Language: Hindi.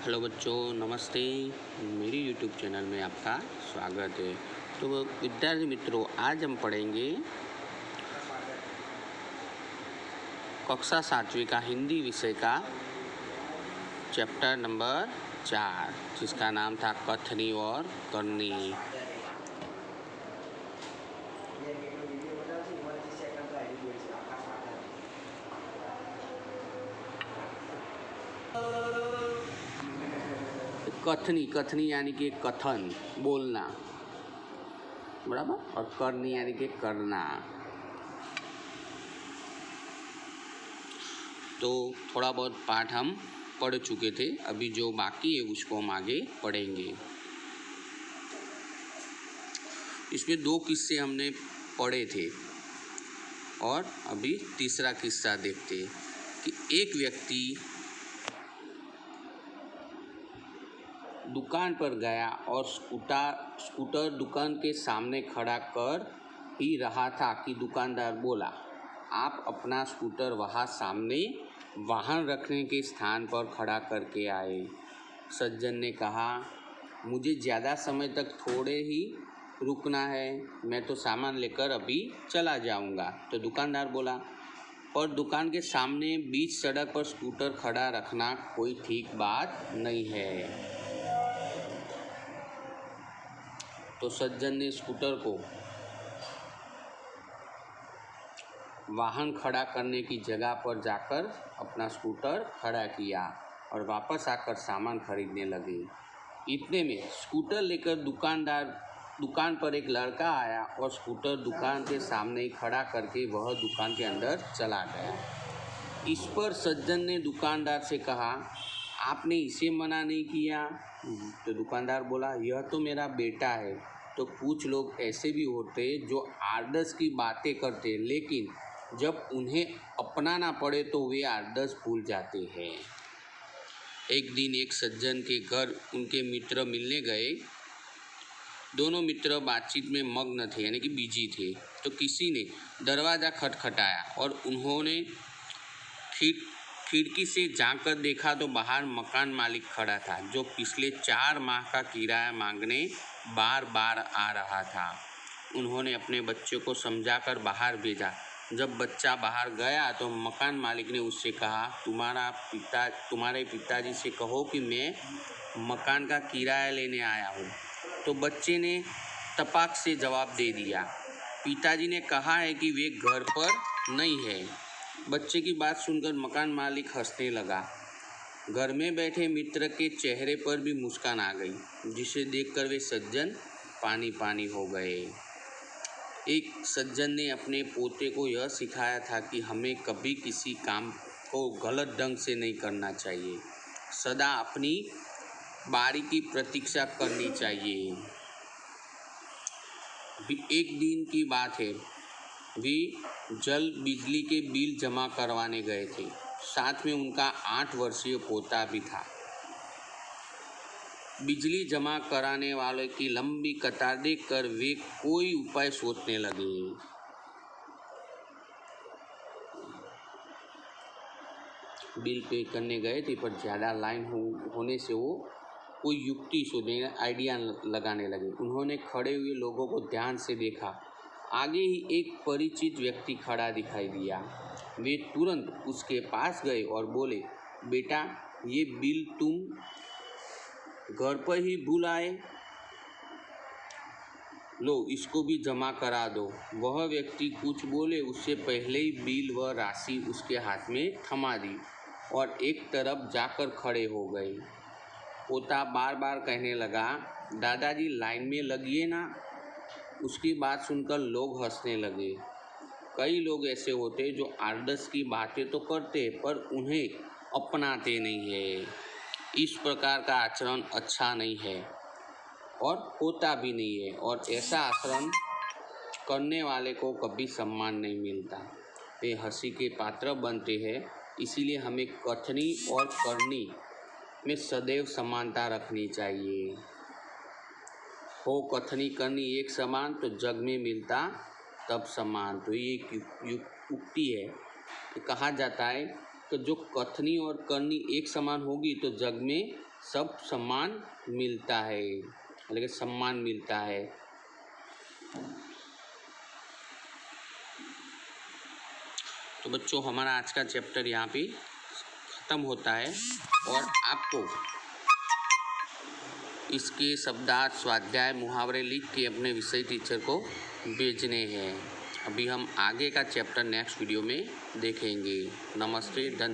हेलो बच्चों, नमस्ते। मेरी यूट्यूब चैनल में आपका स्वागत है। तो विद्यार्थी मित्रों, आज हम पढ़ेंगे कक्षा 7वीं का हिंदी विषय का चैप्टर नंबर 4, जिसका नाम था कथनी और करनी। कथनी यानी कि कथन, बोलना, बराबर, और करनी यानी कि करना। तो थोड़ा बहुत पाठ हम पढ़ चुके थे, अभी जो बाकी है उसको हम आगे पढ़ेंगे। इसमें 2 किस्से हमने पढ़े थे और अभी तीसरा किस्सा देखते हैं कि एक व्यक्ति दुकान पर गया और स्कूटर दुकान के सामने खड़ा कर ही रहा था कि दुकानदार बोला, आप अपना स्कूटर वहाँ सामने वाहन रखने के स्थान पर खड़ा करके आए। सज्जन ने कहा, मुझे ज़्यादा समय तक थोड़े ही रुकना है, मैं तो सामान लेकर अभी चला जाऊंगा। तो दुकानदार बोला, पर दुकान के सामने बीच सड़क पर स्कूटर खड़ा रखना कोई ठीक बात नहीं है। तो सज्जन ने स्कूटर को वाहन खड़ा करने की जगह पर जाकर अपना स्कूटर खड़ा किया और वापस आकर सामान खरीदने लगे। इतने में स्कूटर लेकर दुकान पर एक लड़का आया और स्कूटर दुकान के सामने ही खड़ा करके वह दुकान के अंदर चला गया। इस पर सज्जन ने दुकानदार से कहा, आपने इसे मना नहीं किया? तो दुकानदार बोला, यह तो मेरा बेटा है। तो कुछ लोग ऐसे भी होते जो आदर्श की बातें करते, लेकिन जब उन्हें अपनाना पड़े तो वे आदर्श भूल जाते हैं। एक दिन एक सज्जन के घर उनके मित्र मिलने गए। दोनों मित्र बातचीत में मग्न थे, यानी कि बिजी थे। तो किसी ने दरवाज़ा खटखटाया और उन्होंने खिड़की से झांककर देखा तो बाहर मकान मालिक खड़ा था, जो पिछले 4 माह का किराया मांगने बार बार आ रहा था। उन्होंने अपने बच्चे को समझाकर बाहर भेजा। जब बच्चा बाहर गया तो मकान मालिक ने उससे कहा, तुम्हारे पिताजी से कहो कि मैं मकान का किराया लेने आया हूँ। तो बच्चे ने तपाक से जवाब दे दिया, पिताजी ने कहा है कि वे घर पर नहीं है। बच्चे की बात सुनकर मकान मालिक हंसने लगा। घर में बैठे मित्र के चेहरे पर भी मुस्कान आ गई, जिसे देखकर वे सज्जन पानी पानी हो गए। एक सज्जन ने अपने पोते को यह सिखाया था कि हमें कभी किसी काम को गलत ढंग से नहीं करना चाहिए, सदा अपनी बारी की प्रतीक्षा करनी चाहिए। एक दिन की बात है, वे बिजली के बिल जमा करवाने गए थे। साथ में उनका 8 वर्षीय पोता भी था। बिजली जमा कराने वाले की लंबी कतार देखकर वे कोई उपाय सोचने लगे। बिल पे करने गए थे, पर ज़्यादा लाइन होने से वो कोई युक्ति सोचने, आइडिया लगाने लगे। उन्होंने खड़े हुए लोगों को ध्यान से देखा। आगे ही एक परिचित व्यक्ति खड़ा दिखाई दिया। वे तुरंत उसके पास गए और बोले, बेटा, ये बिल तुम घर पर ही भूल आए, लो इसको भी जमा करा दो। वह व्यक्ति कुछ बोले उससे पहले ही बिल व राशि उसके हाथ में थमा दी और एक तरफ जाकर खड़े हो गए। पोता बार बार कहने लगा, दादाजी लाइन में लगिए ना। उसकी बात सुनकर लोग हंसने लगे। कई लोग ऐसे होते जो आदर्श की बातें तो करते पर उन्हें अपनाते नहीं है। इस प्रकार का आचरण अच्छा नहीं है और होता भी नहीं है, और ऐसा आचरण करने वाले को कभी सम्मान नहीं मिलता। वे हंसी के पात्र बनते हैं। इसीलिए हमें कथनी और करनी में सदैव समानता रखनी चाहिए। हो कथनी करनी एक समान तो जग में मिलता तब समान। तो ये एक उक्ति है कि कहा जाता है कि जो कथनी और करनी एक समान होगी तो जग में सब सम्मान मिलता है, लेकिन सम्मान मिलता है। तो बच्चों हमारा आज का चैप्टर यहाँ पे ख़त्म होता है और आपको इसके शब्दार्थ, स्वाध्याय, मुहावरे लिख के अपने विषय टीचर को भेजने हैं। अभी हम आगे का चैप्टर नेक्स्ट वीडियो में देखेंगे। नमस्ते, धन्यवाद।